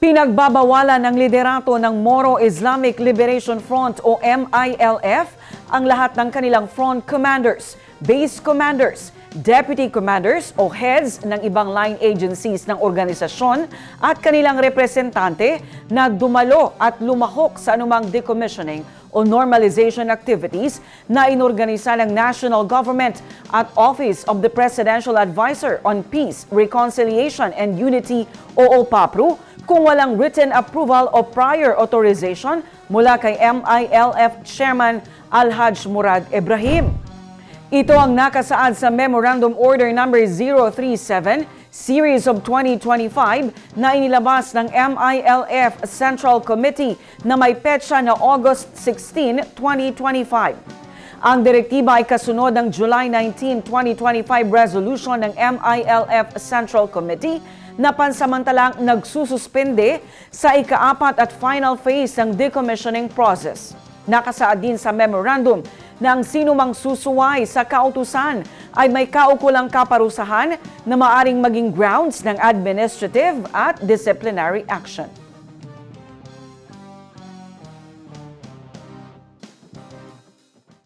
Pinagbabawalan ng liderato ng Moro Islamic Liberation Front o MILF ang lahat ng kanilang front commanders, base commanders, deputy commanders o heads ng ibang line agencies ng organisasyon at kanilang representante na dumalo at lumahok sa anumang decommissioning o normalization activities na inorganisa ng national government at Office of the Presidential Advisor on Peace, Reconciliation and Unity o OPAPRU kung walang written approval o prior authorization mula kay MILF Chairman Alhaj Murad Ibrahim. Ito ang nakasaad sa Memorandum Order No. 037 Series of 2025 na inilabas ng MILF Central Committee na may petsa na August 16, 2025. Ang direktiba ay kasunod ng July 19, 2025 resolution ng MILF Central Committee na pansamantalang nagsususpende sa ika-4 at final phase ng decommissioning process. Nakasaad din sa memorandum na ang sinumang susuway sa kautusan ay may kaukulang kaparusahan na maaring maging grounds ng administrative at disciplinary action.